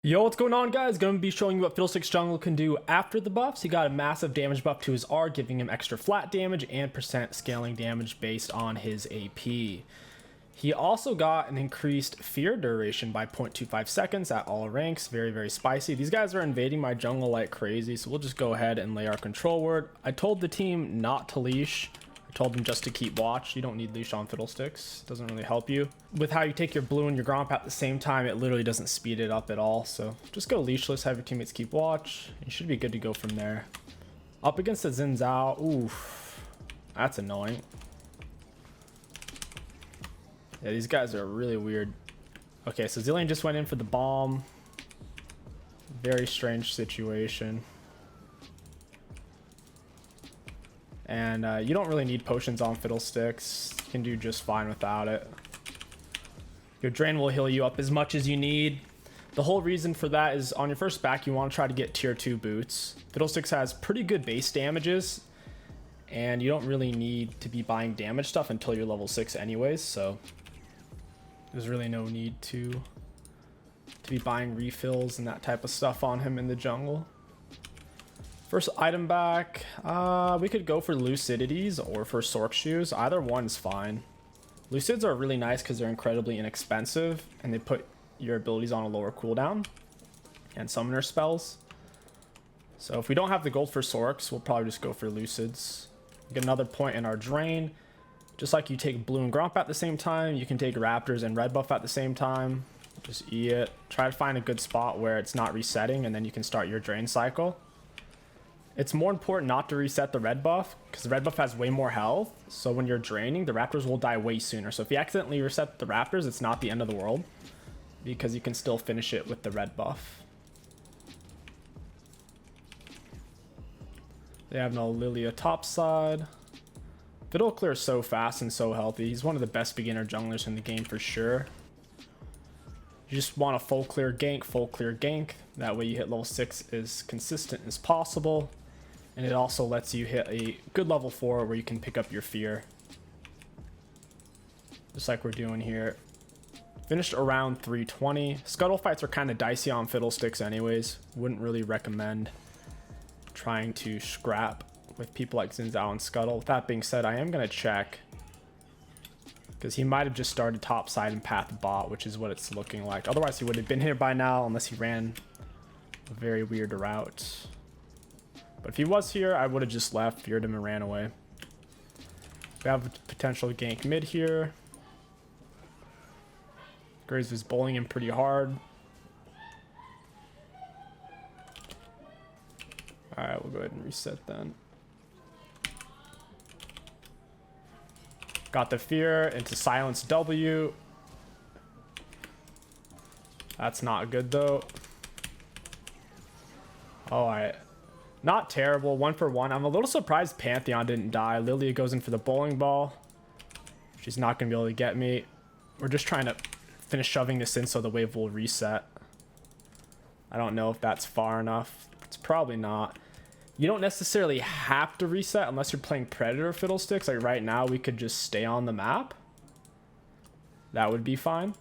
Yo, what's going on, guys? Gonna be showing you what Fiddlesticks jungle can do after the buffs. He got a massive damage buff to his R, giving him extra flat damage and percent scaling damage based on his AP. He also got an increased fear duration by 0.25 seconds at all ranks. Very, very spicy. These guys are invading my jungle like crazy, so we'll just go ahead and lay our control word. I told the team not to leash. I told them just to keep watch. You don't need leash on Fiddlesticks. It doesn't really help you. With how you take your blue and your gromp at the same time, it literally doesn't speed it up at all. So just go leashless, have your teammates keep watch. You should be good to go from there. Up against the Xin Zhao. Oof. That's annoying. Yeah, these guys are really weird. Okay, so Zilean just went in for the bomb. Very strange situation. And you don't really need potions on Fiddlesticks. You can do just fine without it. Your drain will heal you up as much as you need. The whole reason for that is on your first back, you want to try to get tier 2 boots. Fiddlesticks has pretty good base damages, and you don't really need to be buying damage stuff until you're level 6 anyways, so there's really no need to be buying refills and that type of stuff on him in the jungle. First item back, we could go for Lucidities or for Sork Shoes. Either one's fine. Lucids are really nice because they're incredibly inexpensive and they put your abilities on a lower cooldown and summoner spells. So if we don't have the gold for Sorks, we'll probably just go for Lucids. Get another point in our drain. Just like you take blue and gromp at the same time, you can take raptors and red buff at the same time. Just E it. Try to find a good spot where it's not resetting and then you can start your drain cycle. It's more important not to reset the red buff because the red buff has way more health. So when you're draining, the raptors will die way sooner. So if you accidentally reset the raptors, it's not the end of the world because you can still finish it with the red buff. They have no Lilia topside. Fiddle clears so fast and so healthy. He's one of the best beginner junglers in the game for sure. You just want a full clear gank. That way you hit level 6 as consistent as possible. And it also lets you hit a good level 4 where you can pick up your fear. Just like we're doing here. Finished around 320. Scuttle fights are kind of dicey on Fiddlesticks anyways. Wouldn't really recommend trying to scrap with people like Xin Zhao and Scuttle. With that being said, I am going to check. Because he might have just started topside and path bot, which is what it's looking like. Otherwise, he would have been here by now unless he ran a very weird route. But if he was here, I would have just left, feared him, and ran away. We have a potential gank mid here. Graves is bowling him pretty hard. Alright, we'll go ahead and reset then. Got the fear into silence W. That's not good though. Alright. Not terrible. 1 for 1. I'm a little surprised Pantheon didn't die. Lilia goes in for the bowling ball. She's not going to be able to get me. We're just trying to finish shoving this in so the wave will reset. I don't know if that's far enough. It's probably not. You don't necessarily have to reset unless you're playing Predator Fiddlesticks. Like right now, we could just stay on the map. That would be fine.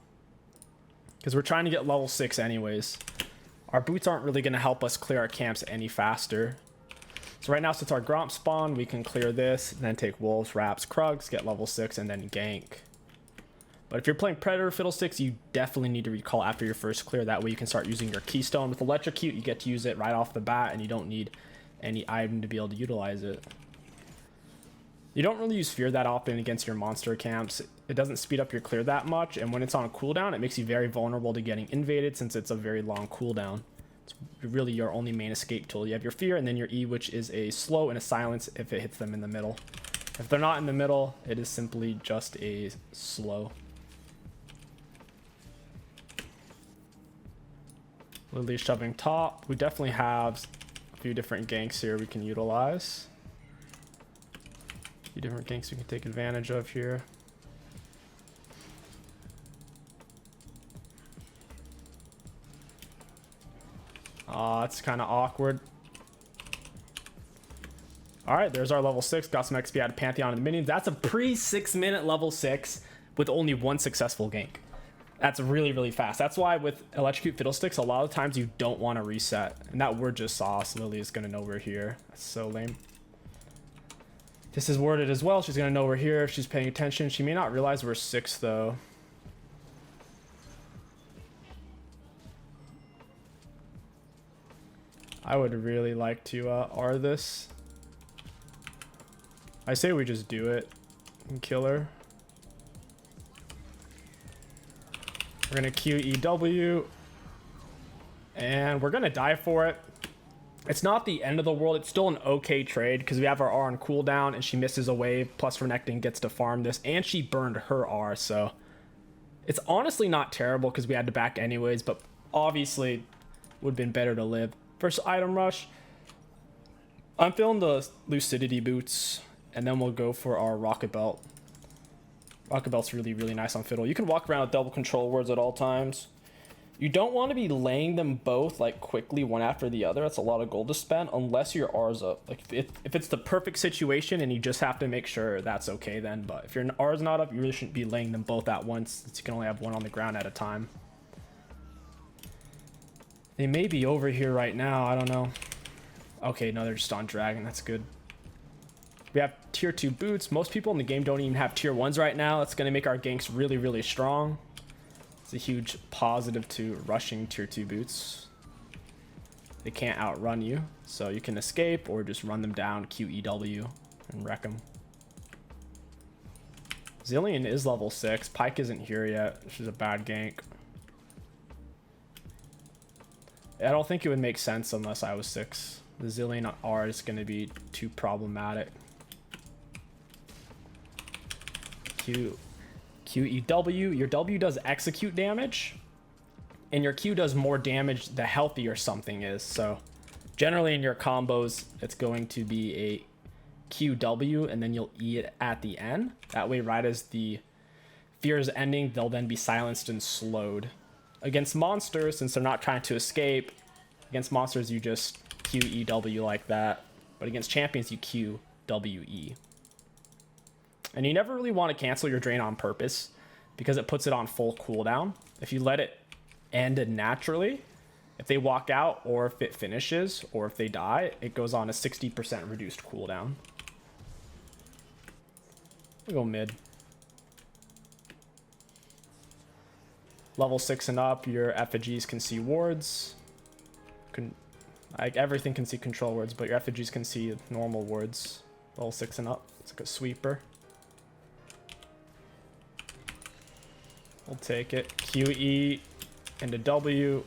Because we're trying to get level 6 anyways. Our boots aren't really going to help us clear our camps any faster. So right now, since our Gromp spawn, we can clear this, and then take Wolves, Raps, Krugs, get level 6, and then gank. But if you're playing Predator Fiddlesticks, you definitely need to recall after your first clear. That way you can start using your Keystone. With Electrocute, you get to use it right off the bat, and you don't need any item to be able to utilize it. You don't really use fear that often against your monster camps. It doesn't speed up your clear that much, and when it's on a cooldown, it makes you very vulnerable to getting invaded since it's a very long cooldown. It's really your only main escape tool. You have your fear and then your E, which is a slow and a silence if it hits them in the middle. If they're not in the middle, it is simply just a slow. Lily shoving top. We definitely have a few different ganks here we can utilize. A few different ganks we can take advantage of here. It's kind of awkward. Alright, there's our level 6. Got some XP out of Pantheon and the minions. That's a pre 6 minute level 6 with only 1 successful gank. That's really, really fast. That's why with Electrocute Fiddlesticks, a lot of times you don't want to reset. And that word just sauce. Lily is going to know we're here. That's so lame. This is worded as well. She's going to know we're here if she's paying attention. She may not realize we're 6, though. I would really like to R this. I say we just do it and kill her. We're gonna 𝐒𝐿, and we're gonna die for it. It's not the end of the world. It's still an okay trade because we have our R on cooldown and she misses a wave, plus Renekton gets to farm this, and she burned her R, so it's honestly not terrible because we had to back anyways, but obviously would have been better to live. First item rush. I'm feeling the Lucidity boots, and then we'll go for our Rocket Belt. Rocket Belt's really, really nice on Fiddle. You can walk around with double control words at all times. You don't want to be laying them both like quickly one after the other. That's a lot of gold to spend unless your R's up. Like if it's the perfect situation and you just have to make sure, that's okay then. But if your R's not up, you really shouldn't be laying them both at once, since you can only have one on the ground at a time. They may be over here right now. I don't know. Okay, no, they're just on Dragon. That's good. We have tier 2 boots. Most people in the game don't even have tier 1s right now. That's going to make our ganks really, really strong. It's a huge positive to rushing tier 2 boots. They can't outrun you, so you can escape or just run them down, 𝐒𝐿, and wreck them. Zilean is level 6. Pyke isn't here yet. She's a bad gank. I don't think it would make sense unless I was 6. The Zilean R is going to be too problematic. 𝐒𝐿. Your W does execute damage, and your Q does more damage the healthier something is. So generally in your combos, it's going to be a 𝐿W, and then you'll E it at the end. That way, right as the fear is ending, they'll then be silenced and slowed. Against monsters, since they're not trying to escape, against monsters you just 𝐿W like that. But against champions, you 𝐿WE. And you never really want to cancel your drain on purpose because it puts it on full cooldown. If you let it end naturally, if they walk out or if it finishes or if they die, it goes on a 60% reduced cooldown. We go mid. Level 6 and up, your effigies can see wards. Like everything can see control wards, but your effigies can see normal wards. Level 6 and up. It's like a sweeper. We'll take it. 𝐿E into W.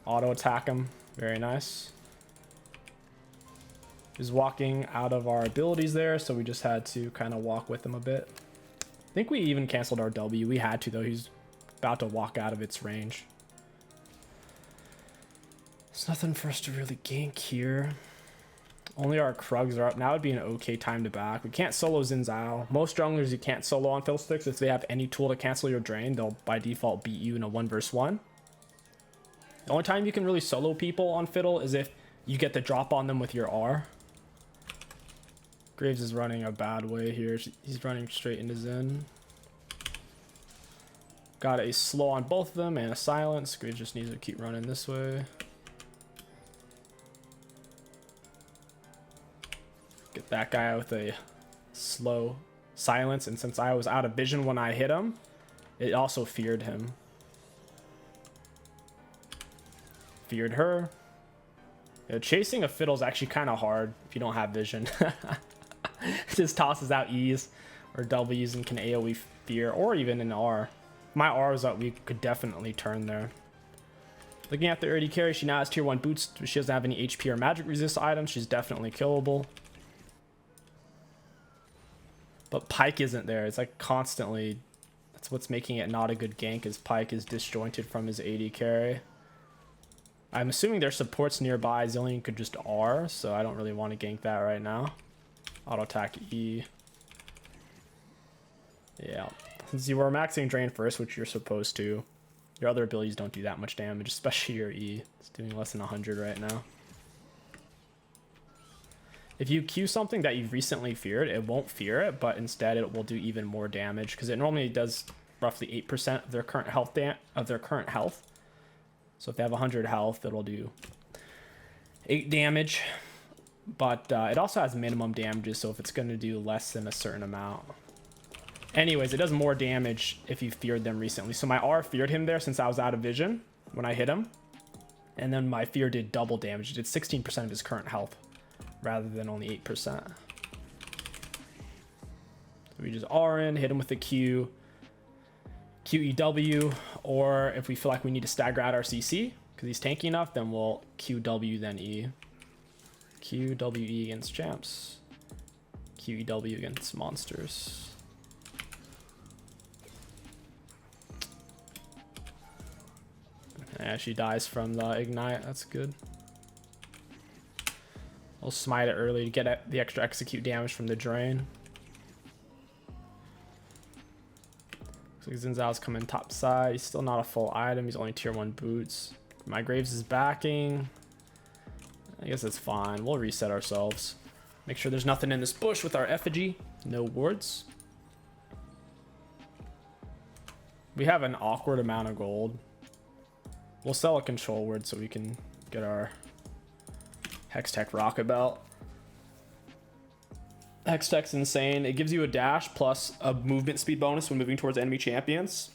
Auto attack him. Very nice. He's walking out of our abilities there, so we just had to kind of walk with him a bit. I think we even canceled our W. We had to, though. He's about to walk out of its range. There's nothing for us to really gank here. Only our Krugs are up. Now would be an okay time to back. We can't solo Xin Zhao. Most junglers you can't solo on Fiddlesticks. If they have any tool to cancel your drain, they'll by default beat you in a 1v1. The only time you can really solo people on Fiddle is if you get the drop on them with your R. Graves is running a bad way here. He's running straight into Zen. Got a slow on both of them and a silence. Graves just needs to keep running this way. Get that guy with a slow silence, and since I was out of vision when I hit him, it also feared him. Feared her. Yeah, chasing a Fiddle is actually kind of hard if you don't have vision. It just tosses out E's or W's and can AoE fear, or even an R. If my R was up, we could definitely turn there. Looking at the early carry, she now has tier 1 boots. She doesn't have any HP or magic resist items. She's definitely killable. But Pyke isn't there. It's like constantly, that's what's making it not a good gank, is Pyke is disjointed from his AD carry. I'm assuming there's supports nearby. Zilean could just R, so I don't really want to gank that right now. Auto attack E. Yeah. Since you were maxing drain first, which you're supposed to, your other abilities don't do that much damage, especially your E. It's doing less than 100 right now. If you Q something that you've recently feared, it won't fear it, but instead it will do even more damage because it normally does roughly 8% of their current health. So if they have 100 health, it'll do 8 damage. But it also has minimum damages, so if it's going to do less than a certain amount. Anyways, it does more damage if you feared them recently. So my R feared him there since I was out of vision when I hit him. And then my fear did double damage. It did 16% of his current health rather than only 8%. So we just R in, hit him with the Q, QEW, or if we feel like we need to stagger out our CC because he's tanky enough, then we'll QW then E. QWE against champs. QEW against monsters. Yeah, she dies from the ignite. That's good. We'll smite it early to get the extra execute damage from the drain. Looks like Xin Zhao's coming top side. He's still not a full item. He's only tier 1 boots. My Graves is backing. I guess that's fine. We'll reset ourselves. Make sure there's nothing in this bush with our effigy. No wards. We have an awkward amount of gold. We'll sell a control word so we can get our Hextech rocket belt. Hextech's insane. It gives you a dash plus a movement speed bonus when moving towards enemy champions.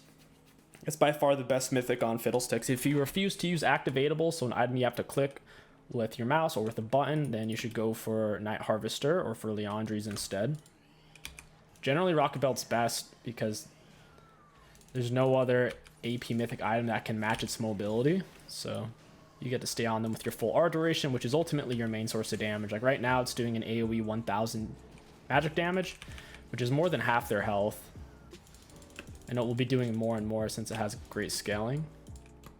It's by far the best mythic on Fiddlesticks. If you refuse to use activatable, so an item you have to click with your mouse or with a button, then you should go for Night Harvester or for Leandri's instead. Generally, rocket belt's best because there's no other AP mythic item that can match its mobility, so you get to stay on them with your full R duration, which is ultimately your main source of damage. Like right now it's doing an AoE 1000 magic damage, which is more than half their health, and it will be doing more and more since it has great scaling.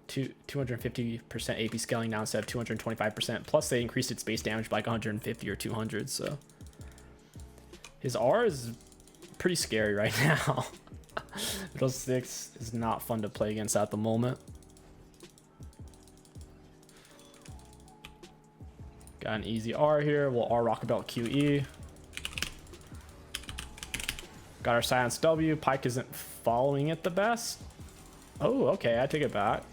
250% AP scaling now instead of 225%, plus they increased its base damage by like 150 or 200, so his R is pretty scary right now. Fiddlesticks is not fun to play against at the moment. Got an easy R here. We'll R rocket belt QE. Got our silence W. Pyke isn't following it the best. Oh, okay, I take it back.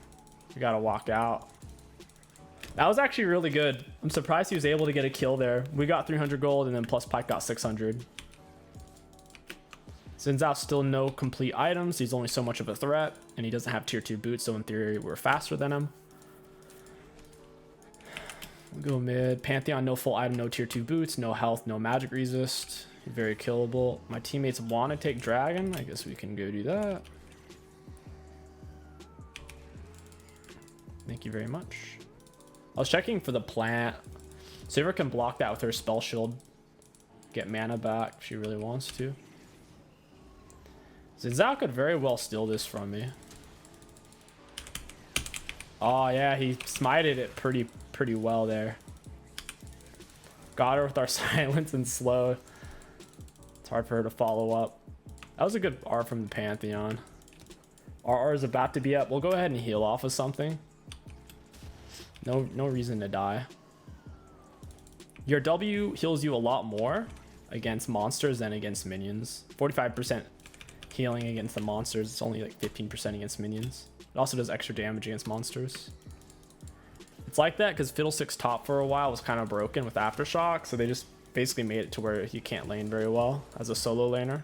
We gotta walk out. That was actually really good. I'm surprised he was able to get a kill there. We got 300 gold and then plus Pyke got 600. Xin Zhao's still no complete items. He's only so much of a threat, and he doesn't have tier 2 boots, so in theory we're faster than him. We'll go mid. Pantheon, no full item, no tier 2 boots, no health, no magic resist. Very killable. My teammates want to take dragon. I guess we can go do that. Thank you very much. I was checking for the plant. Saver can block that with her spell shield. Get mana back if she really wants to. Xin Zhao could very well steal this from me. Oh yeah, he smited it pretty well there. Got her with our silence and slow. It's hard for her to follow up. That was a good R from the Pantheon. Our R is about to be up. We'll go ahead and heal off of something. No reason to die. Your W heals you a lot more against monsters than against minions. 45% healing against the monsters. It's only like 15% against minions. It also does extra damage against monsters. It's like that because Fiddlesticks top for a while was kind of broken with Aftershock, so they just basically made it to where you can't lane very well as a solo laner.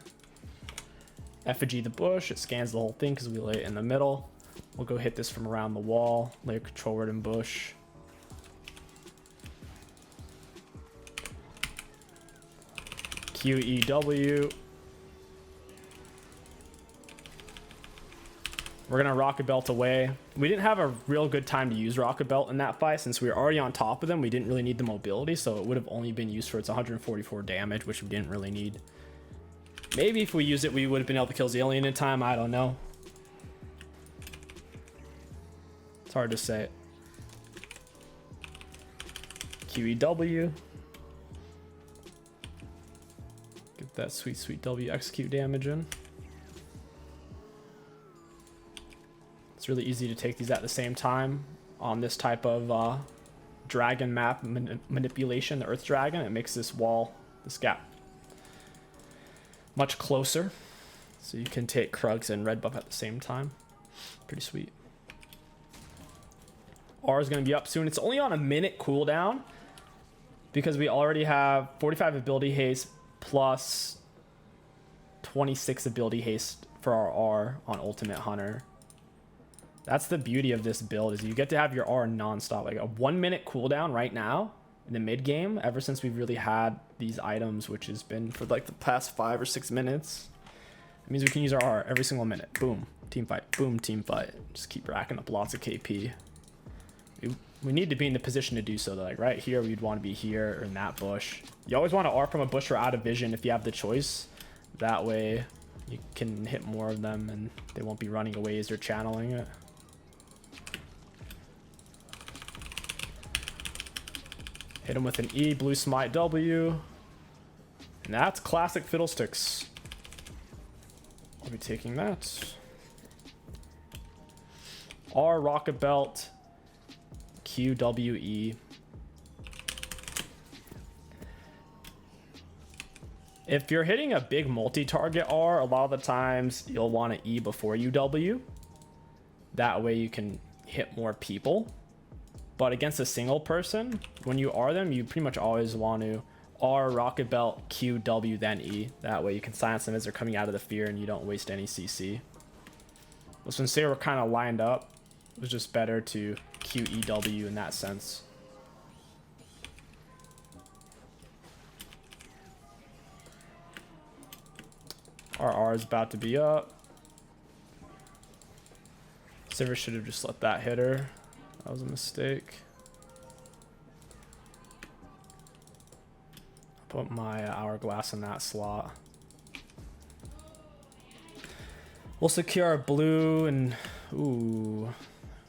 Effigy the bush, it scans the whole thing because we lay it in the middle. We'll go hit this from around the wall, lay a control word in bush. QEW. We're gonna rocket belt away. We didn't have a real good time to use rocket belt in that fight since we were already on top of them. We didn't really need the mobility, so it would have only been used for its 144 damage, which we didn't really need. Maybe if we used it, we would have been able to kill Zillion in time. I don't know. It's hard to say. QEW. Get that sweet W execute damage in. It's really easy to take these at the same time on this type of dragon map manipulation, the Earth Dragon. It makes this wall, this gap, much closer. So you can take Krugs and red buff at the same time. Pretty sweet. R is going to be up soon. It's only on a minute cooldown because we already have 45 ability haste plus 26 ability haste for our R on Ultimate Hunter. That's the beauty of this build, is you get to have your R non-stop. Like a 1 minute cooldown right now in the mid game, ever since we've really had these items, which has been for like the past 5 or 6 minutes. It means we can use our R every single minute. Boom, team fight. Boom, team fight. Just keep racking up lots of KP. We need to be in the position to do so. Like right here, we'd want to be here or in that bush. You always want to R from a bush or out of vision if you have the choice. That way you can hit more of them and they won't be running away as you're channeling it. Hit him with an E, blue smite W. And that's classic Fiddlesticks. I'll be taking that. R, rocket belt. QWE. If you're hitting a big multi-target R, a lot of the times you'll want to E before you W. That way you can hit more people. But against a single person, when you R them, you pretty much always want to R, rocket belt, Q, W, then E. That way you can silence them as they're coming out of the fear and you don't waste any CC. But since they were kind of lined up, it was just better to Q, E, W in that sense. Our R is about to be up. Sivir should have just let that hit her. That was a mistake. I'll put my hourglass in that slot. We'll secure our blue and... Ooh.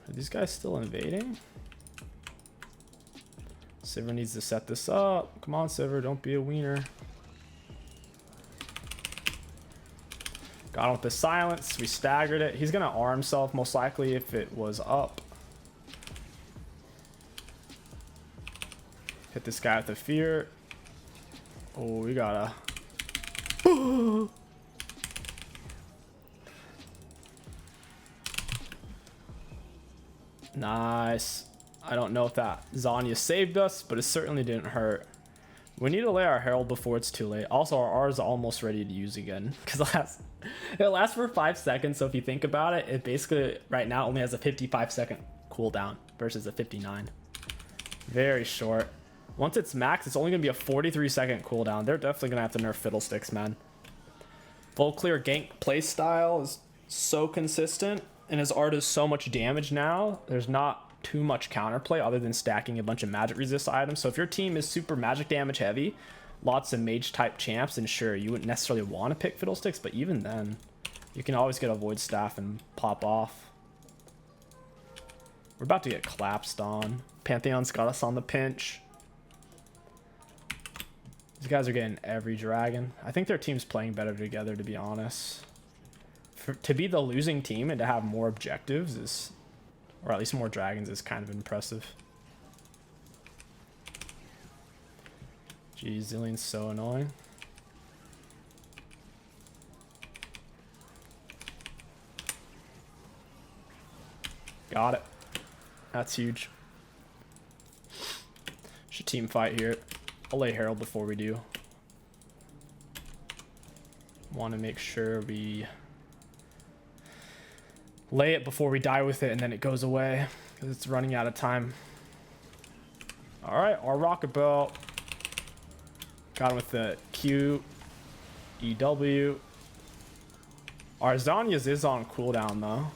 Are these guys still invading? Sivir needs to set this up. Come on, Sivir, don't be a wiener. Got him with the silence. We staggered it. He's going to R himself most likely if it was up. Hit this guy with the fear. Oh, we gotta... Nice. I don't know if that Zanya saved us, but it certainly didn't hurt. We need to lay our Herald before it's too late. Also, our R is almost ready to use again because it lasts for 5 seconds. So if you think about it, it basically right now only has a 55-second cooldown versus a 59. Very short. Once it's max, it's only going to be a 43-second cooldown. They're definitely going to have to nerf Fiddlesticks, man. Full clear gank playstyle is so consistent, and his R does so much damage now. There's not too much counterplay other than stacking a bunch of magic resist items. So if your team is super magic damage heavy, lots of mage type champs, and sure, you wouldn't necessarily want to pick Fiddlesticks, but even then, you can always get a void staff and pop off. We're about to get collapsed on. Pantheon's got us on the pinch. These guys are getting every dragon. I think their team's playing better together, to be honest. To be the losing team and to have more objectives is, or at least more dragons, is kind of impressive. Jeez, Zillion's so annoying. Got it. That's huge. Should team fight here. I'll lay Herald before we do. Want to make sure we lay it before we die with it and then it goes away because it's running out of time. All right, our rocket belt. Got him with the Q, EW. Our Zanya's is on cooldown though.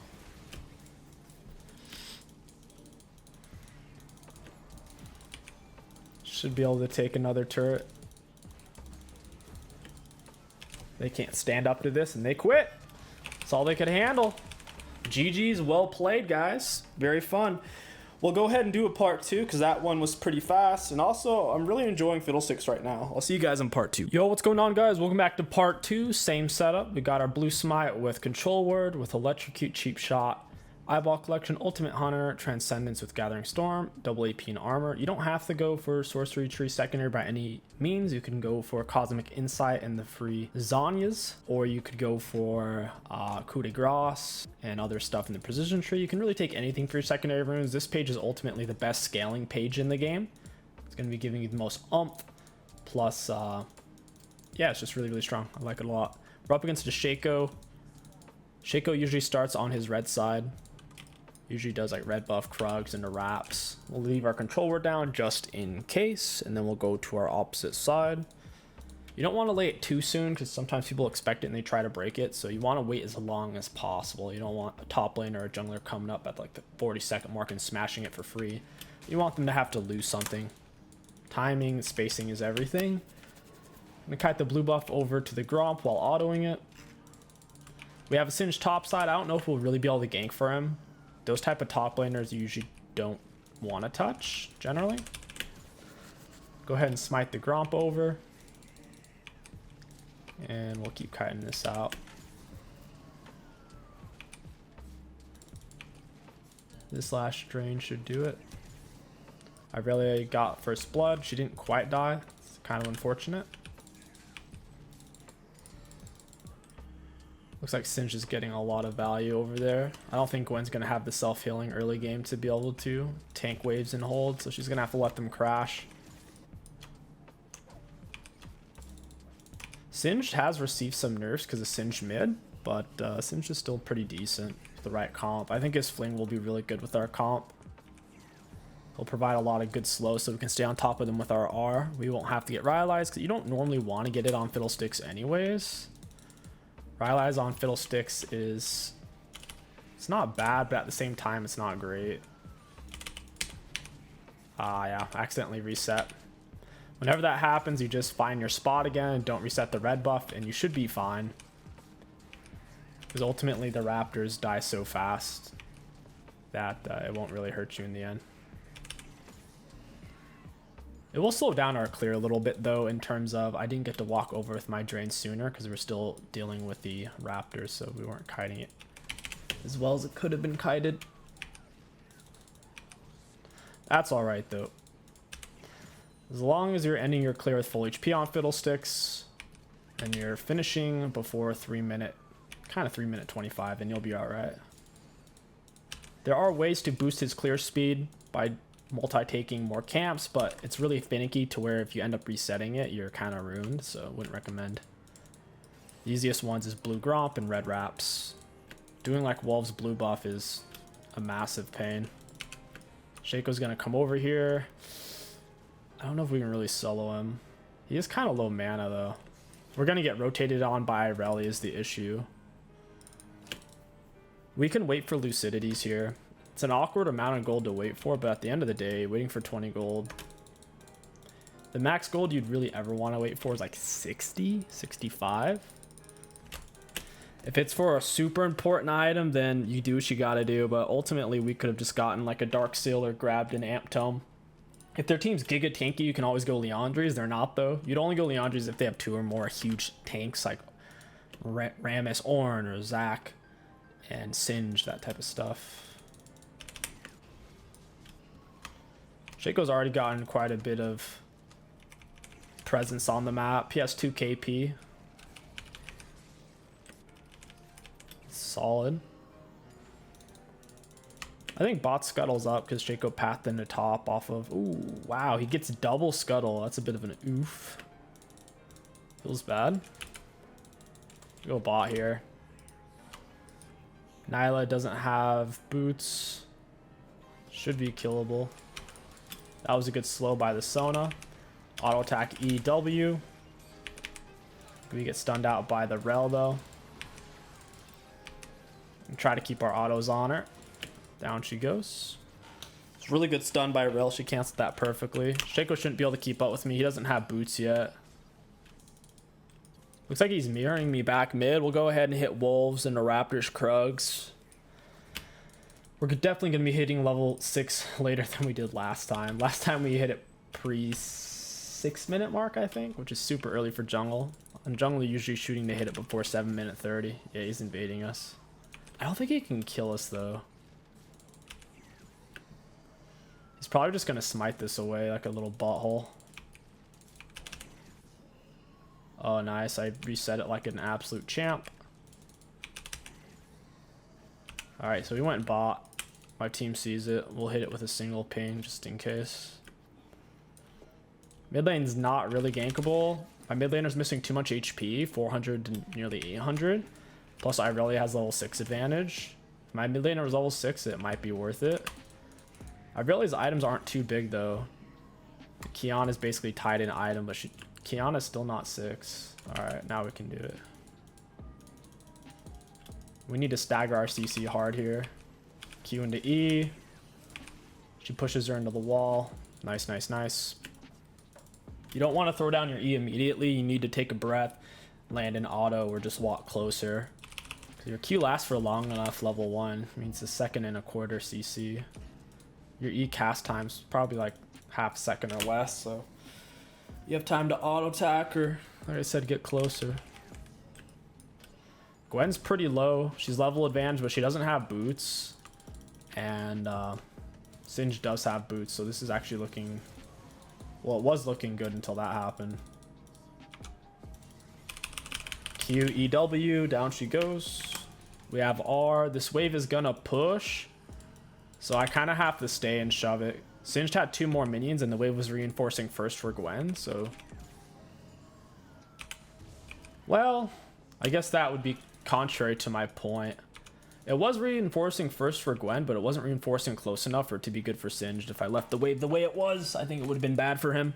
Should be able to take another turret. They can't stand up to this and they quit. That's all they could handle. GG's, well played, guys. Very fun. We'll go ahead and do a part 2 because that one was pretty fast. And also, I'm really enjoying Fiddlesticks right now. I'll see you guys in part 2. Yo, what's going on, guys? Welcome back to part 2. Same setup. We got our blue smite with control word, with electrocute, cheap shot, Eyeball Collection, Ultimate Hunter, Transcendence with Gathering Storm, double AP and armor. You don't have to go for Sorcery Tree Secondary by any means. You can go for Cosmic Insight and the free Zanyas, or you could go for 𝐒𝐒𝐂𝐋𝐒 and other stuff in the Precision Tree. You can really take anything for your secondary runes. This page is ultimately the best scaling page in the game. It's going to be giving you the most umph, plus, yeah, it's just really, really strong. I like it a lot. We're up against a 𝐒𝐒𝐂𝐋𝐒. 𝐒𝐒𝐂𝐋𝐒 usually starts on his red side. Usually does like red buff, Krugs, and the wraps. We'll leave our control word down just in case, and then we'll go to our opposite side. You don't want to lay it too soon because sometimes people expect it and they try to break it. So you want to wait as long as possible. You don't want a top lane or a jungler coming up at like the 40-second mark and smashing it for free. You want them to have to lose something. Timing, spacing is everything. I'm going to kite the blue buff over to the Gromp while autoing it. We have a Singed top side. I don't know if we'll really be able to gank for him. Those type of top laners you usually don't want to touch, generally. Go ahead and smite the Gromp over. And we'll keep kiting this out. This last drain should do it. I really got first blood. She didn't quite die. It's kind of unfortunate. Looks like Singed is getting a lot of value over there. I don't think Gwen's going to have the self-healing early game to be able to tank waves and hold, so she's going to have to let them crash. Singed has received some nerfs because of Singed mid, but Singed is still pretty decent with the right comp. I think his fling will be really good with our comp. He'll provide a lot of good slow so we can stay on top of them with our R. We won't have to get Rylai's because you don't normally want to get it on Fiddlesticks anyways. Rylai's on Fiddlesticks is... it's not bad, but at the same time, it's not great. Yeah, accidentally reset. Whenever that happens, you just find your spot again and don't reset the red buff, and you should be fine. Because ultimately, the Raptors die so fast that it won't really hurt you in the end. It will slow down our clear a little bit, though, in terms of I didn't get to walk over with my drain sooner because we're still dealing with the Raptors, so we weren't kiting it as well as it could have been kited. That's all right, though. As long as you're ending your clear with full HP on Fiddlesticks and you're finishing before 3 minute, kind of 3 minute 25, then you'll be all right. There are ways to boost his clear speed by multi-taking more camps, but it's really finicky to where if you end up resetting it, you're kind of ruined, so wouldn't recommend. The easiest ones is blue Gromp and red wraps. Doing like Wolf's blue buff is a massive pain. 𝐒𝐒𝐂𝐋𝐒's gonna come over here. I don't know if we can really solo him. He is kind of low mana though. We're gonna get rotated on by Rally is the issue. We can wait for Lucidities here. It's an awkward amount of gold to wait for, but at the end of the day, waiting for 20 gold. The max gold you'd really ever want to wait for is like 60, 65. If it's for a super important item, then you do what you gotta do, but ultimately we could have just gotten like a Dark Seal or grabbed an Amp Tome. If their team's giga tanky, you can always go Liandry's. They're not though. You'd only go Liandry's if they have 2 or more huge tanks like Rammus Ornn or Zac and Singed, that type of stuff. 𝐒𝐒𝐂𝐋𝐒's already gotten quite a bit of presence on the map. He has 2 KP. Solid. I think bot scuttles up because 𝐒𝐒𝐂 pathed into top off of... ooh, wow, he gets double scuttle. That's a bit of an oof. Feels bad. Go bot here. Nyla doesn't have boots. Should be killable. That was a good slow by the Sona. Auto attack EW. We get stunned out by the Rel though. And try to keep our autos on her. Down she goes. It's really good stun by Rel. She canceled that perfectly. 𝐒𝐒𝐂𝐋 shouldn't be able to keep up with me. He doesn't have boots yet. Looks like he's mirroring me back mid. We'll go ahead and hit Wolves and the Raptors Krugs. We're definitely going to be hitting level 6 later than we did last time. Last time we hit it pre 6 minute mark, I think, which is super early for jungle. And jungle usually shooting to hit it before 7 minute 30. Yeah, he's invading us. I don't think he can kill us though. He's probably just gonna smite this away like a little butthole. Oh, nice. I reset it like an absolute champ. Alright, so we went bot. My team sees it. We'll hit it with a single ping just in case. Mid lane's not really gankable. My mid laner's missing too much HP, 400 to nearly 800. Plus Irelia has level 6 advantage. If my mid laner was level 6, it might be worth it. Irelia's items aren't too big though. Kiana is basically tied in item, but Kiana's still not 6. Alright, now we can do it. We need to stagger our CC hard here. Q into E. She pushes her into the wall. Nice, nice, nice. You don't want to throw down your E immediately. You need to take a breath, land in auto, or just walk closer. Your Q lasts for long enough, level 1. It means a second and a quarter CC. Your E cast time's probably like half second or less, so you have time to auto attack or, like I said, get closer. Gwen's pretty low. She's level advantage, but she doesn't have boots. And Singe does have boots, so this is actually looking... Well, it was looking good until that happened. Q, E, W, down she goes. We have R. This wave is gonna push, so I kind of have to stay and shove it. Singed had 2 more minions, and the wave was reinforcing first for Gwen, so... Well, I guess that would be contrary to my point. It was reinforcing first for Gwen, but it wasn't reinforcing close enough for it to be good for Singed. If I left the wave the way it was, I think it would have been bad for him.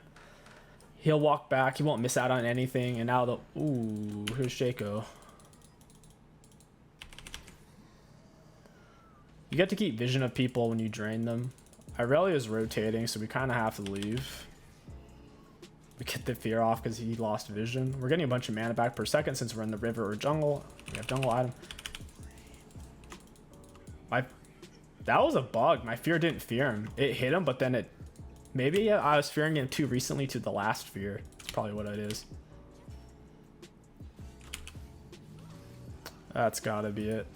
He'll walk back. He won't miss out on anything. And now the... Ooh, here's 𝐒𝐂𝐂. You get to keep vision of people when you drain them. Irelia is rotating, so we kind of have to leave. We get the fear off because he lost vision. We're getting a bunch of mana back per second since we're in the river or jungle. We have jungle item. That was a bug. My fear didn't fear him. It hit him, but then it... Maybe I was fearing him too recently to the last fear. That's probably what it is. That's gotta be it.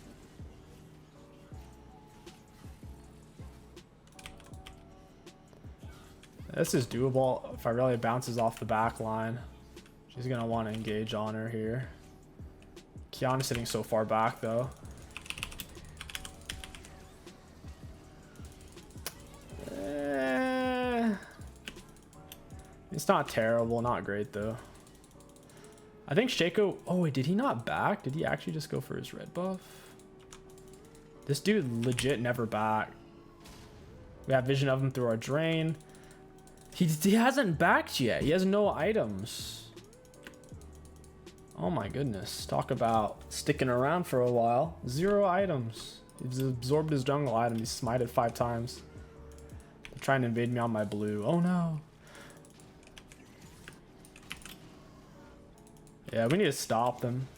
This is doable if Irelia bounces off the back line. She's gonna want to engage on her here. Kiana's sitting so far back though. It's not terrible, not great though. I think 𝐒𝐂𝐂... Oh wait, did he not back? Did he actually just go for his red buff? This dude legit never backed. We have vision of him through our drain. He hasn't backed yet. He has no items. Oh my goodness. Talk about sticking around for a while. 0 items. He's absorbed his jungle item. He's smited 5 times. They're trying to invade me on my blue. Oh no. Yeah, we need to stop them.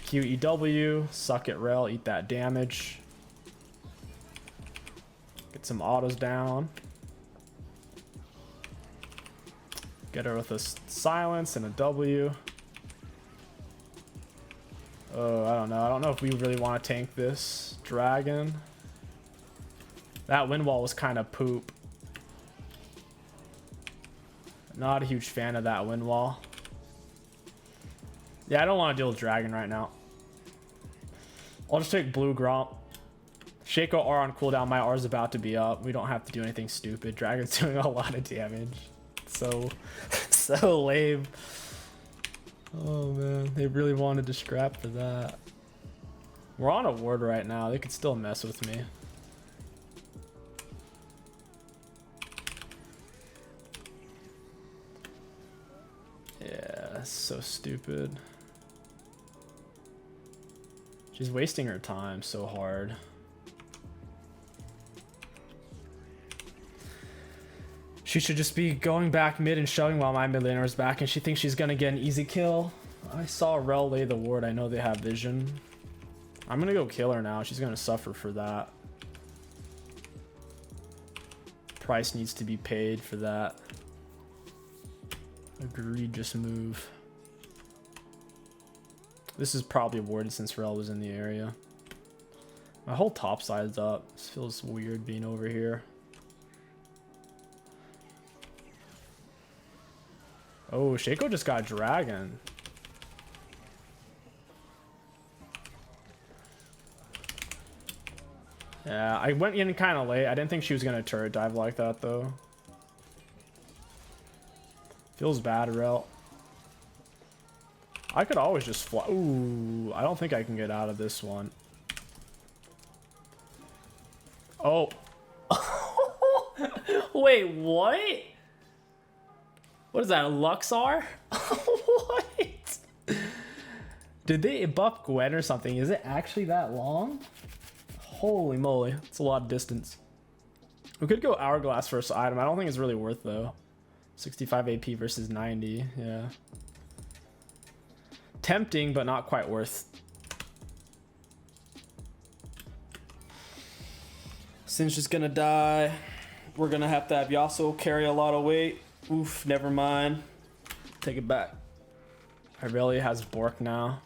QEW, suck it rail, eat that damage. Get some autos down. Get her with a silence and a W. Oh, I don't know. I don't know if we really want to tank this dragon. That wind wall was kind of poop. Not a huge fan of that wind wall. Yeah, I don't want to deal with dragon right now. I'll just take blue Gromp. 𝐒𝐂𝐂 R on cooldown. My R is about to be up. We don't have to do anything stupid. Dragon's doing a lot of damage. So lame. Oh man, they really wanted to scrap for that. We're on a ward right now. They could still mess with me. Yeah, that's so stupid. She's wasting her time so hard. She should just be going back mid and shoving while my mid laner is back, and she thinks she's gonna get an easy kill. I saw Rel lay the ward. I know they have vision. I'm gonna go kill her now. She's gonna suffer for that. Price needs to be paid for that egregious move. This is probably warded since Rel was in the area. My whole top side's up. This feels weird being over here. Oh, 𝐒𝐂𝐂 just got dragon. Yeah, I went in kind of late. I didn't think she was going to turret dive like that, though. Feels bad, Rel. I could always just fly. Ooh, I don't think I can get out of this one. Oh. Wait, what? What is that, a Luxar? What? Did they buff Gwen or something? Is it actually that long? Holy moly, it's a lot of distance. We could go Hourglass first item. I don't think it's really worth though. 65 AP versus 90, yeah. Tempting, but not quite worth. Sin's just gonna die. We're gonna have to have Yasuo carry a lot of weight. Oof, never mind. Take it back. Irelia has Bork now.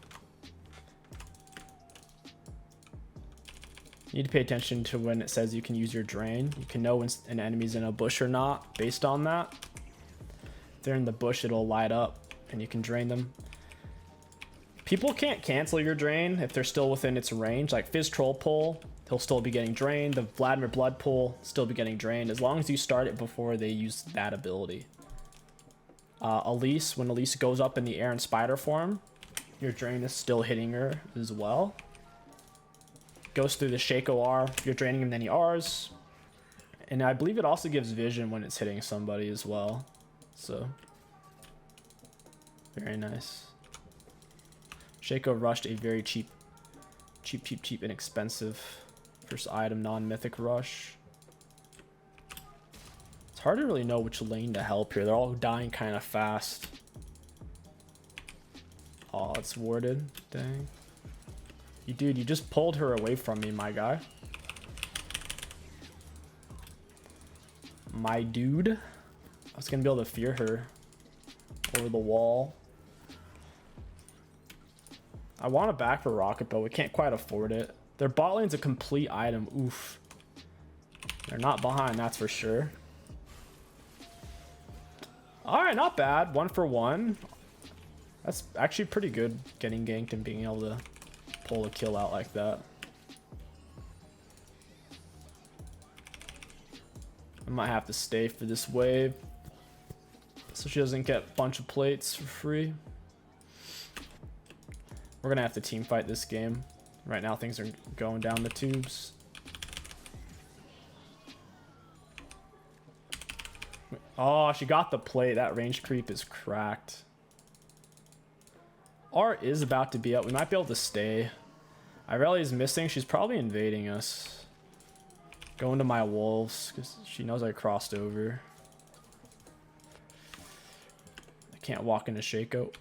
You need to pay attention to when it says you can use your drain. You can know when an enemy's in a bush or not based on that. If they're in the bush, it'll light up and you can drain them. People can't cancel your drain if they're still within its range. Like Fizz Troll Pull, he'll still be getting drained. The Vladimir Blood Pull, still be getting drained as long as you start it before they use that ability. Elise, when Elise goes up in the air in spider form, your drain is still hitting her as well. Goes through the 𝐒𝐂𝐂 R, you're draining him, then he Rs. And I believe it also gives vision when it's hitting somebody as well. So, very nice. 𝐒𝐂𝐂 rushed a very cheap, inexpensive first item, non-mythic rush. It's hard to really know which lane to help here. They're all dying kind of fast. Oh, it's warded. Dang. You dude, you just pulled her away from me, my guy. My dude. I was gonna be able to fear her over the wall. I want a back for Rocket, but we can't quite afford it. Their bot lane's a complete item. Oof. They're not behind, that's for sure. Alright, not bad. 1 for 1. That's actually pretty good, getting ganked and being able to pull a kill out like that. I might have to stay for this wave so she doesn't get a bunch of plates for free. We're gonna have to team fight this game. Right now things are going down the tubes. Oh, she got the plate. That range creep is cracked. R is about to be up. We might be able to stay. Irelia is missing. She's probably invading us. Going to my wolves because she knows I crossed over. I can't walk into 𝐒𝐂𝐂.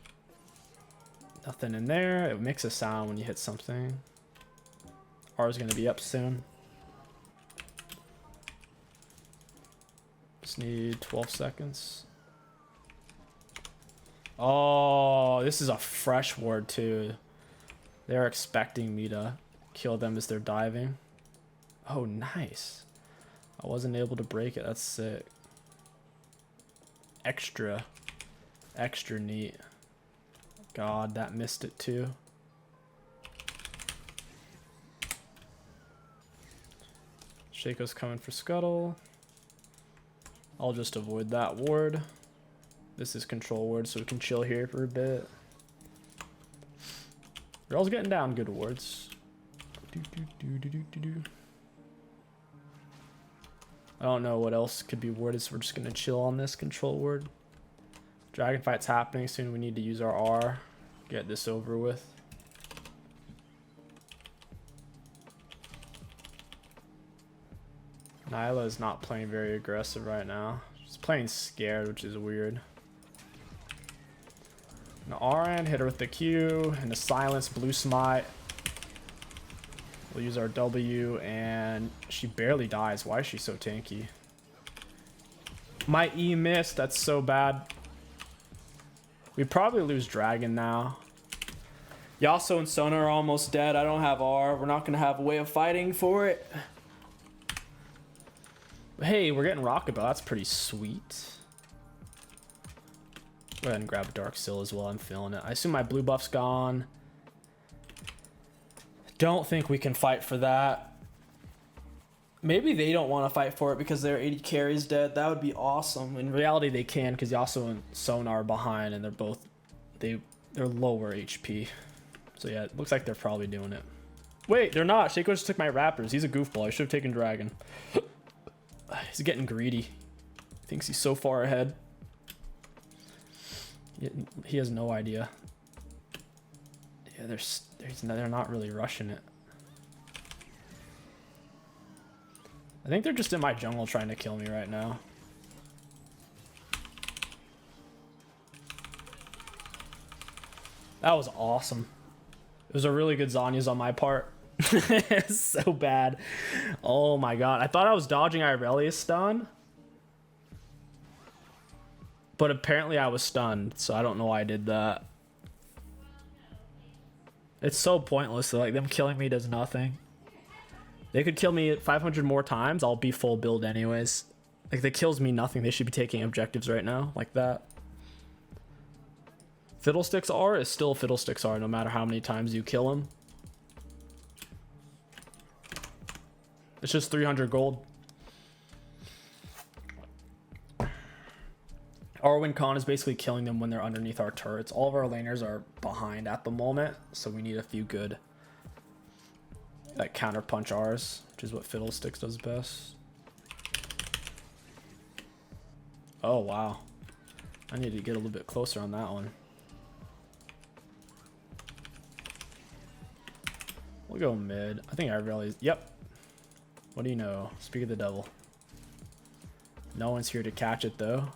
Nothing in there. It makes a sound when you hit something. R is going to be up soon. Just need 12 seconds. Oh, this is a fresh ward too. They're expecting me to kill them as they're diving. Oh, nice. I wasn't able to break it. That's sick. Extra neat. God, that missed it too. 𝐒𝐂𝐂's coming for Scuttle. I'll just avoid that ward. This is control ward, so we can chill here for a bit. Girl's getting down good wards. I don't know what else could be warded, so we're just gonna chill on this control ward. Dragon fight's happening soon. We need to use our R. Get this over with. Nyla is not playing very aggressive right now. She's playing scared, which is weird. An RN, hit her with the Q, and the silence, blue smite. We'll use our W, and she barely dies. Why is she so tanky? My E missed, that's so bad. We probably lose Dragon now. Yasuo and Sona are almost dead. I don't have R. We're not gonna have a way of fighting for it. Hey, we're getting Rocket Bell. That's pretty sweet. Go ahead and grab a Dark Seal as well. I'm feeling it. I assume my blue buff's gone. Don't think we can fight for that. Maybe they don't want to fight for it because their 80 carry's dead. That would be awesome. In reality, they can because Yasuo and Sona are behind, and they're both they're lower HP. So yeah, it looks like they're probably doing it. Wait, they're not. Shaco just took my Raptors. He's a goofball. I should have taken Dragon. He's getting greedy. Thinks he's so far ahead. He has no idea. Yeah, they're not really rushing it. I think they're just in my jungle trying to kill me right now. That was awesome. It was a really good Zhonya's on my part. It's so bad. Oh my god. I thought I was dodging Irelia's stun. But apparently I was stunned, so I don't know why I did that. It's so pointless. So like them killing me does nothing. They could kill me 500 more times. I'll be full build anyways. Like that kills me nothing. They should be taking objectives right now like that. Fiddlesticks R is still Fiddlesticks R no matter how many times you kill him. It's just 300 gold. Arwen Khan is basically killing them when they're underneath our turrets. All of our laners are behind at the moment, so we need a few good like counter punch R's, which is what Fiddlesticks does best. Oh wow. I need to get a little bit closer on that one. We'll go mid. I think I really... Yep. What do you know? Speak of the devil. No one's here to catch it, though.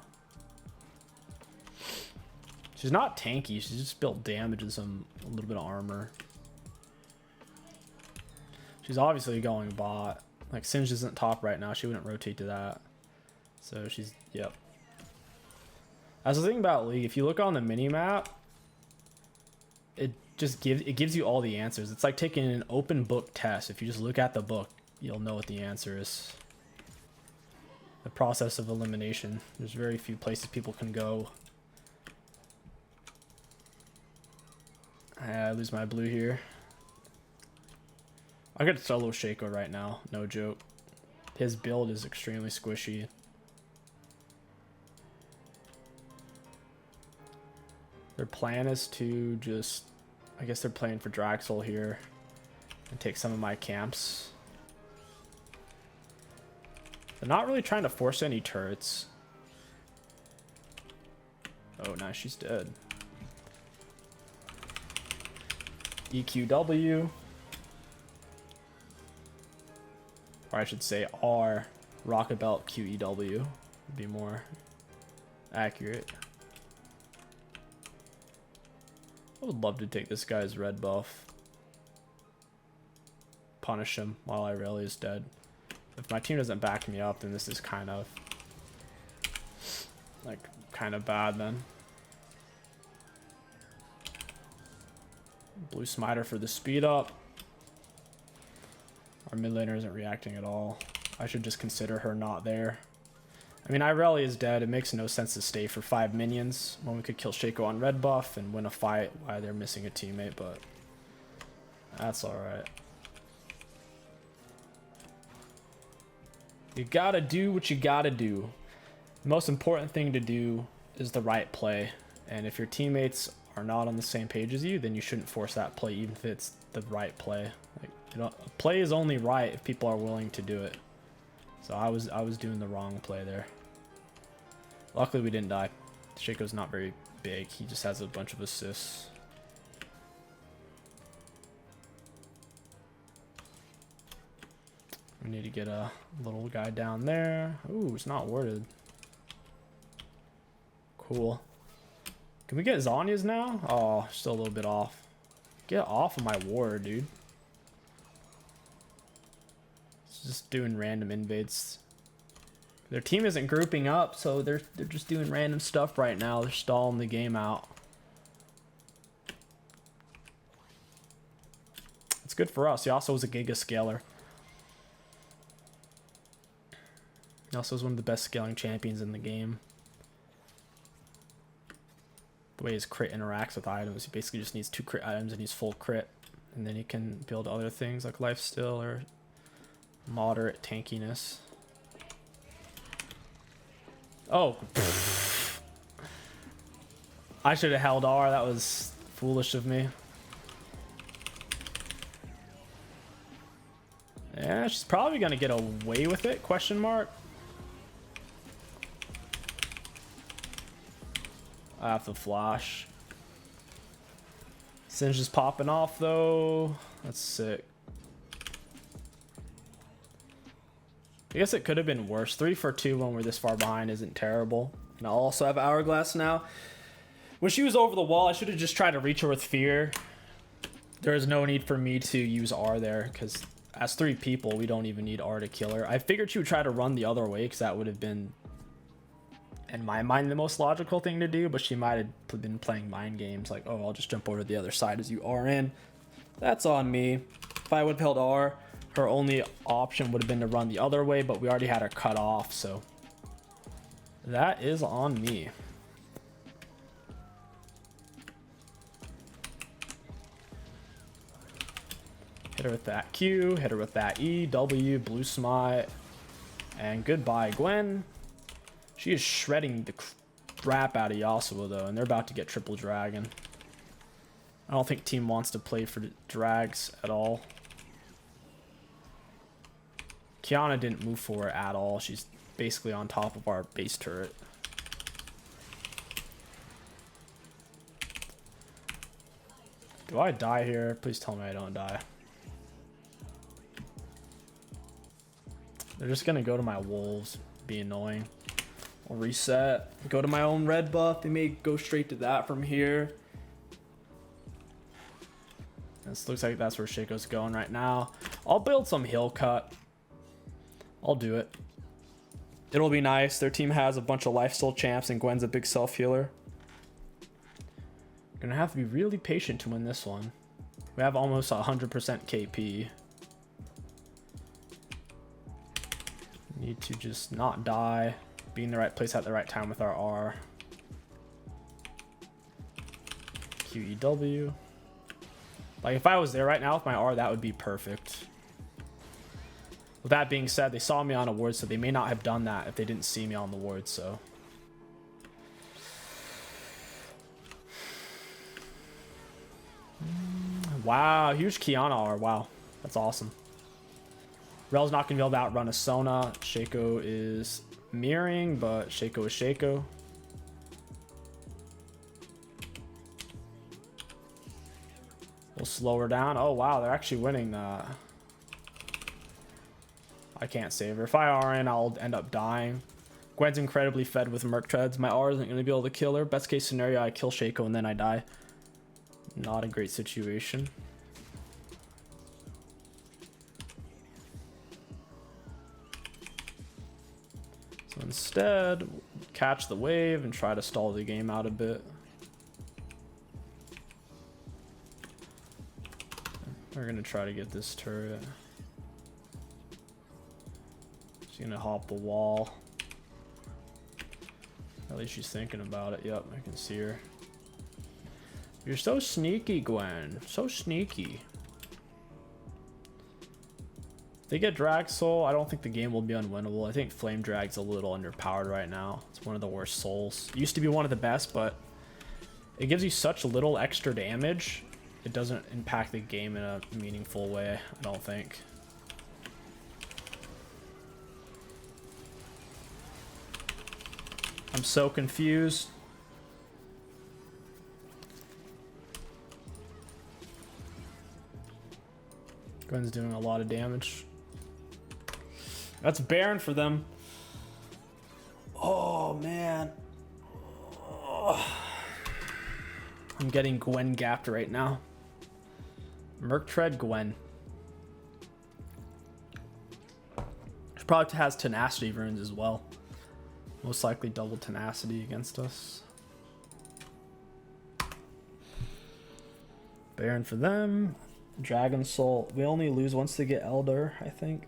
She's not tanky. She's just built damage and a little bit of armor. She's obviously going bot. Like, Singe isn't top right now. She wouldn't rotate to that. So she's... Yep. That's the thing about League. If you look on the mini-map, it gives you all the answers. It's like taking an open book test. If you just look at the book, you'll know what the answer is. The process of elimination. There's very few places people can go. I lose my blue here. I could solo Shaco right now, no joke. His build is extremely squishy. Their plan is to just... I guess they're playing for Draxel here and take some of my camps. They're not really trying to force any turrets. Oh, nice, she's dead. EQW. Or I should say R. Rocket Belt QEW would be more accurate. I would love to take this guy's red buff. Punish him while Irelia is dead. If my team doesn't back me up, then this is kind of bad then. Blue Smiter for the speed up. Our mid laner isn't reacting at all. I should just consider her not there. I mean, Irelia is dead. It makes no sense to stay for 5 minions when we could kill Shaco on red buff and win a fight while they're missing a teammate, but that's alright. You gotta do what you gotta do. The most important thing to do is the right play. And if your teammates are not on the same page as you, then you shouldn't force that play, even if it's the right play. Like, you know, a play is only right if people are willing to do it. So I was doing the wrong play there. Luckily we didn't die. Shaco's not very big. He just has a bunch of assists. We need to get a little guy down there. Ooh, it's not warded. Cool. Can we get Zhonya's now? Oh, still a little bit off. Get off of my ward, dude. It's just doing random invades. Their team isn't grouping up, so they're just doing random stuff right now. They're stalling the game out. It's good for us. He also was a Giga Scaler. He also is one of the best scaling champions in the game. the way his crit interacts with items. He basically just needs 2 crit items and he's full crit. And then he can build other things like lifesteal or moderate tankiness. Oh. I should have held R. That was foolish of me. Yeah, she's probably going to get away with it, question mark. I have to flash. Singe is popping off though. That's sick. I guess it could have been worse. 3 for 2 when we're this far behind isn't terrible. And I'll also have Hourglass now. When she was over the wall, I should have just tried to reach her with Fear. There is no need for me to use R there, because as 3 people, we don't even need R to kill her. I figured she would try to run the other way, because that would have been, in my mind, the most logical thing to do, but she might have been playing mind games, like, oh, I'll just jump over to the other side as you are in. That's on me. If I would have held R, her only option would have been to run the other way, but we already had her cut off, so that is on me. Hit her with that Q, hit her with that E, W, blue smite, and goodbye, Gwen. She is shredding the crap out of Yasuo, though, and they're about to get triple dragon. I don't think team wants to play for the drags at all. Qiyana didn't move for it at all. She's basically on top of our base turret. Do I die here? Please tell me I don't die. They're just gonna go to my wolves, be annoying. I'll reset, go to my own red buff. They may go straight to that from here. This looks like that's where 𝐒𝐂𝐂𝐈𝐀𝐋𝐒's going right now. I'll build some hill cut. I'll do it. It'll be nice. Their team has a bunch of lifesteal champs and Gwen's a big self healer. Gonna have to be really patient to win this one. We have almost 100% KP. Need to just not die, be in the right place at the right time with our R. QEW. Like, if I was there right now with my R, that would be perfect. With that being said, they saw me on a ward, so they may not have done that if they didn't see me on the ward, so. Wow, huge Qiyana R. Wow, that's awesome. Rel's not going to be able to outrun a Sona. 𝐒𝐂𝐂 is mirroring, but 𝐒𝐂𝐂 is 𝐒𝐂𝐂. We'll slow her down. Oh, wow, they're actually winning that. I can't save her. If I RN, I'll end up dying. Gwen's incredibly fed with Merc Treads. My R isn't going to be able to kill her. Best case scenario, I kill 𝐒𝐂𝐂 and then I die. Not a great situation. So instead, catch the wave and try to stall the game out a bit. We're going to try to get this turret. She's going to hop the wall. At least she's thinking about it. Yep, I can see her. You're so sneaky, Gwen. So sneaky. If they get Drag Soul, I don't think the game will be unwinnable. I think Flame Drag's a little underpowered right now. It's one of the worst souls. It used to be one of the best, but it gives you such little extra damage. It doesn't impact the game in a meaningful way, I don't think. I'm so confused. Gwen's doing a lot of damage. That's Baron for them. Oh, man. Oh. I'm getting Gwen gapped right now. Merc Tread Gwen. She probably has tenacity runes as well. Most likely double tenacity against us. Baron for them. Dragon Soul. We only lose once they get Elder, I think.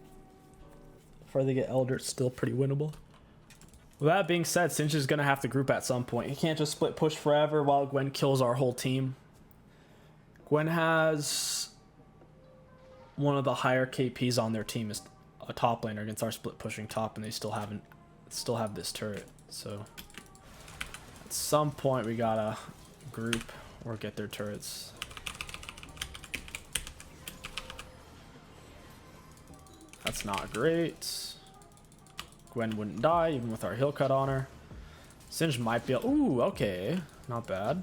Before they get Elder, it's still pretty winnable. With that being said, Singe is going to have to group at some point. He can't just split push forever while Gwen kills our whole team. Gwen has one of the higher KPs on their team as a top laner against our split pushing top, and they still have this turret. So at some point we gotta group or get their turrets. That's not great. Gwen wouldn't die even with our heal cut on her. Singe might be. Ooh, okay, not bad.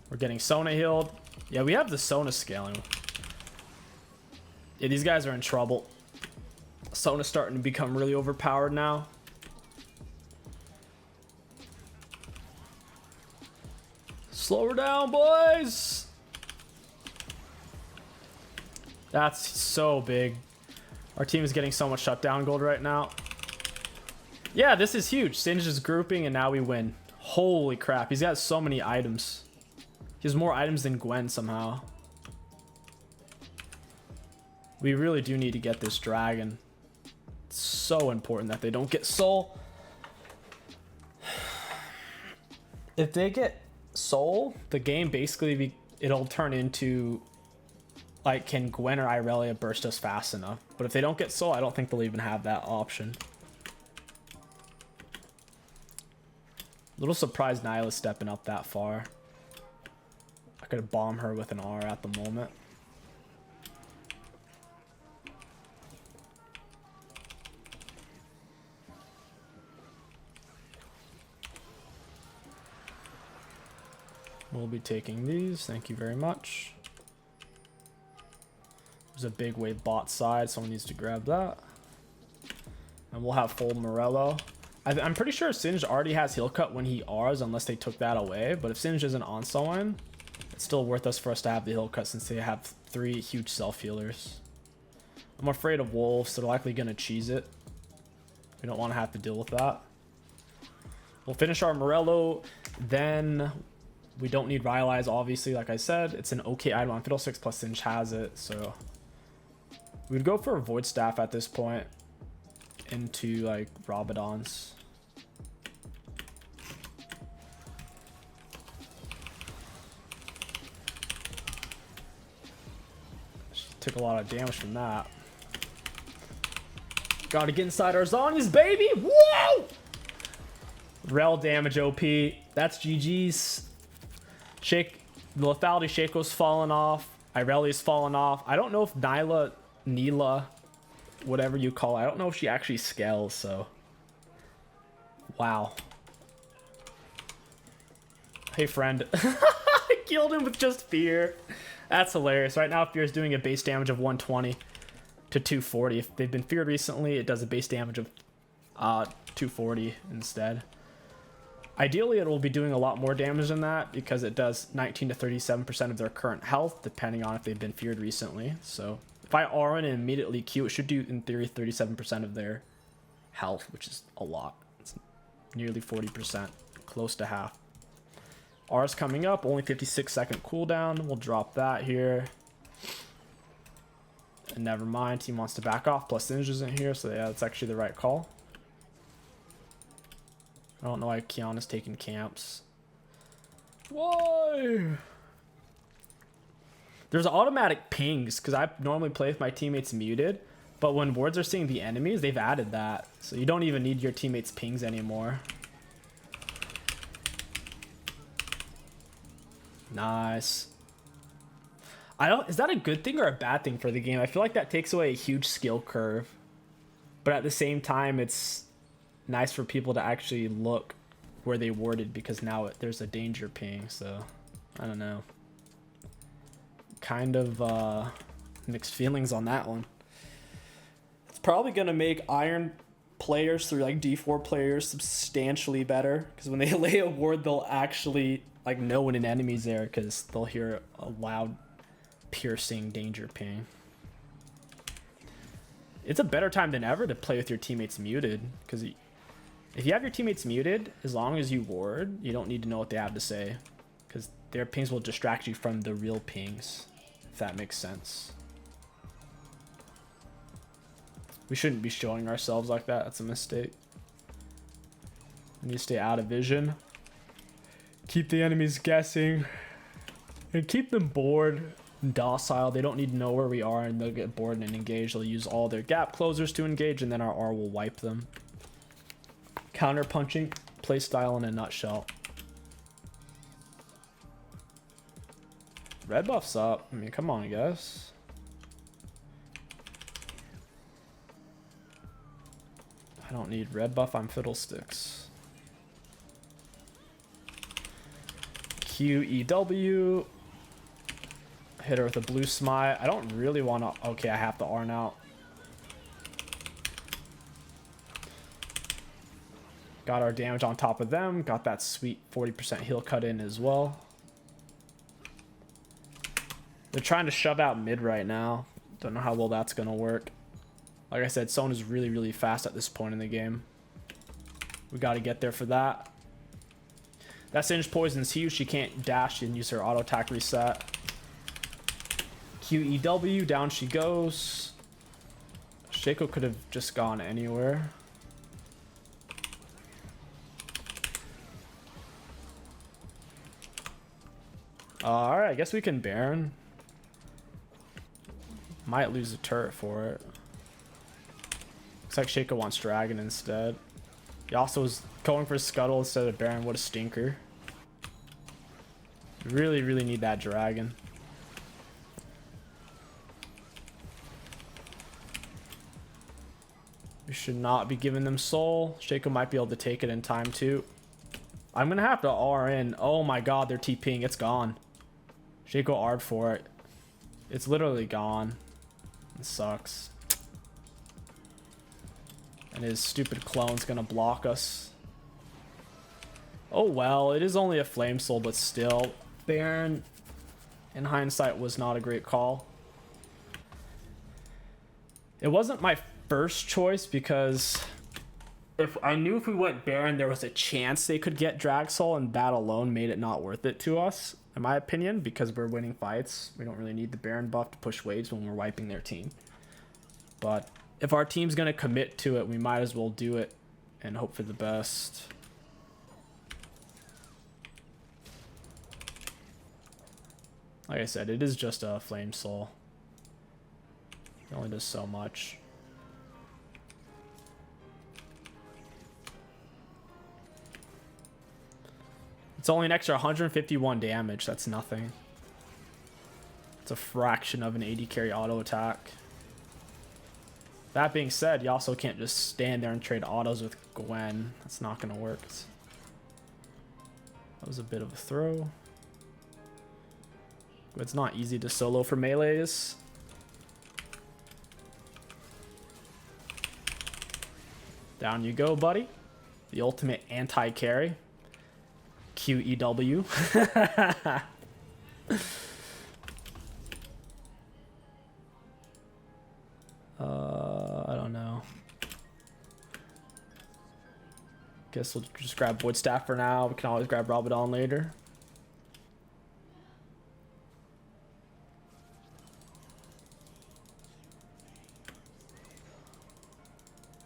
We're getting Sona healed. Yeah, we have the Sona scaling. Yeah, these guys are in trouble. Sona's starting to become really overpowered now. Slow her down, boys. That's so big. Our team is getting so much shutdown gold right now. Yeah, this is huge. Singe is grouping and now we win. Holy crap. He's got so many items. He has more items than Gwen somehow. We really do need to get this dragon. It's so important that they don't get soul. If they get soul, the game basically it'll turn into like, can Gwen or Irelia burst us fast enough? But if they don't get soul, I don't think they'll even have that option. A little surprised Nyla's stepping up that far. I could bomb her with an R at the moment. We'll be taking these. Thank you very much. There's a big wave bot side. Someone needs to grab that. And we'll have full Morello. I'm pretty sure Singe already has heal cut when he Rs, unless they took that away. But if Singe isn't on someone, it's still worth us for us to have the heal cut since they have 3 huge self healers. I'm afraid of wolves, so they're likely going to cheese it. We don't want to have to deal with that. We'll finish our Morello. Then we don't need Rylai's, obviously. Like I said, it's an okay item on Fiddlesticks, plus Singe has it, so we'd go for a Void Staff at this point into like Rabadon's. She took a lot of damage from that. Gotta get inside our zombies, baby! Whoa! Rel damage OP. That's GG's. Shake, the lethality Shaco's fallen off. Irelia's fallen off. I don't know if Nyla, whatever you call it, I don't know if she actually scales, so. Wow. Hey, friend. I killed him with just fear. That's hilarious. Right now, fear is doing a base damage of 120 to 240. If they've been feared recently, it does a base damage of 240 instead. Ideally, it will be doing a lot more damage than that because it does 19 to 37% of their current health, depending on if they've been feared recently. So if I R in and immediately Q, it should do, in theory, 37% of their health, which is a lot. It's nearly 40%, close to half. R's coming up, only 56-second cooldown. We'll drop that here. And never mind, team wants to back off, plus Singe isn't here, so yeah, that's actually the right call. I don't know why Kiana's taking camps. Why? There's automatic pings, because I normally play with my teammates muted, but when wards are seeing the enemies, they've added that. So you don't even need your teammates' pings anymore. Nice. Is that a good thing or a bad thing for the game? I feel like that takes away a huge skill curve. But at the same time, it's nice for people to actually look where they warded, because now there's a danger ping. So I don't know, kind of mixed feelings on that one. It's probably gonna make Iron players through like D4 players substantially better, because when they lay a ward, they'll actually like know when an enemy's there, because they'll hear a loud piercing danger ping. It's a better time than ever to play with your teammates muted, because if you have your teammates muted, as long as you ward, you don't need to know what they have to say, because their pings will distract you from the real pings, if that makes sense. We shouldn't be showing ourselves like that. That's a mistake. We need to stay out of vision. Keep the enemies guessing. And keep them bored and docile. They don't need to know where we are, and they'll get bored and engage. They'll use all their gap closers to engage, and then our R will wipe them. Counter punching playstyle in a nutshell. Red buff's up. I mean, come on, guys. I don't need red buff. I'm Fiddlesticks. 𝐒𝐿. Hit her with a blue smite. I don't really want to. Okay, I have to R now. Got our damage on top of them. Got that sweet 40% heal cut in as well. They're trying to shove out mid right now. Don't know how well that's going to work. Like I said, Son is really, really fast at this point in the game. We got to get there for that. That Singe Poison's huge. She can't dash and use her auto attack reset. 𝐒𝐿, down she goes. 𝐒𝐂𝐂 could have just gone anywhere. Alright, I guess we can Baron. Might lose a turret for it. Looks like 𝐒𝐂𝐂 wants Dragon instead. He also was going for Scuttle instead of Baron. What a stinker. Really, really need that Dragon. We should not be giving them soul. 𝐒𝐂𝐂 might be able to take it in time too. I'm gonna have to R in. Oh my god, they're TPing. It's gone. 𝐒𝐂𝐂 R'd for it. It's literally gone. It sucks. And his stupid clone's gonna block us. Oh well, it is only a flame soul, but still. Baron, in hindsight, was not a great call. It wasn't my first choice because if I knew if we went Baron, there was a chance they could get Drag Soul, and that alone made it not worth it to us, in my opinion, because we're winning fights. We don't really need the Baron buff to push waves when we're wiping their team. But if our team's going to commit to it, we might as well do it and hope for the best. Like I said, it is just a Flame Soul. It only does so much. It's only an extra 151 damage. That's nothing. It's a fraction of an 80 carry auto attack. That being said, you also can't just stand there and trade autos with Gwen. That's not going to work. That was a bit of a throw. It's not easy to solo for melees. Down you go, buddy. The ultimate anti-carry. 𝐒𝐿. I don't know. Guess we'll just grab Void Staff for now. We can always grab Rabadon later.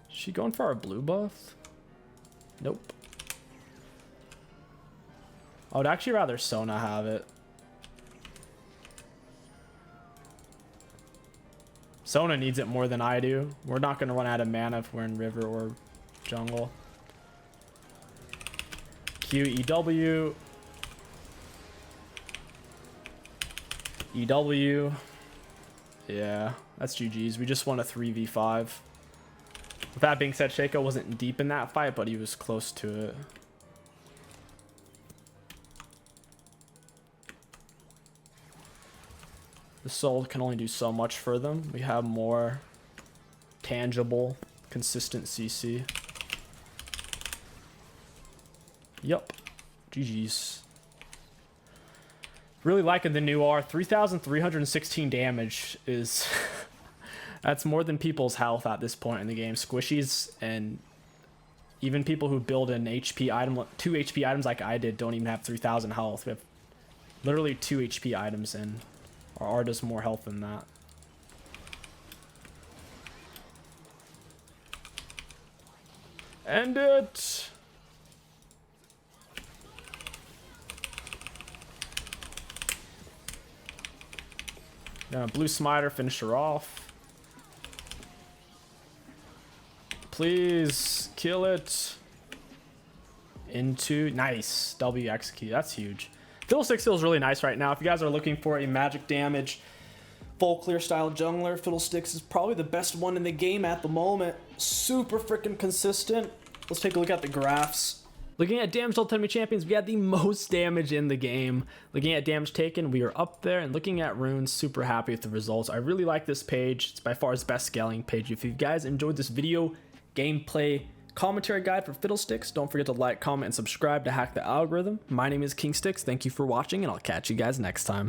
Is she going for our blue buff? Nope. I would actually rather Sona have it. Sona needs it more than I do. We're not going to run out of mana if we're in river or jungle. 𝐒𝐿. EW. Yeah, that's GG's. We just won a 3v5. With that being said, 𝐒𝐂𝐂 wasn't deep in that fight, but he was close to it. The soul can only do so much for them. We have more tangible, consistent CC. Yup. GG's. Really liking the new R. 3,316 damage is... That's more than people's health at this point in the game. Squishies and even people who build an HP item, 2 HP items like I did, don't even have 3,000 health. We have literally 2 HP items in. Our R does more health than that. End it. Blue smiter, finish her off. Please kill it. Into nice WX key. That's huge. Fiddlesticks feels really nice right now. If you guys are looking for a magic damage full clear style jungler, Fiddlesticks is probably the best one in the game at the moment. Super freaking consistent. Let's take a look at the graphs. Looking at damage total enemy champions, we had the most damage in the game. Looking at damage taken, we are up there. And looking at runes, super happy with the results. I really like this page. It's by far its best scaling page. If you guys enjoyed this video, gameplay, commentary guide for Fiddlesticks, don't forget to like, comment, and subscribe to hack the algorithm. My name is 𝐒𝐋𝐒. Thank you for watching, and I'll catch you guys next time.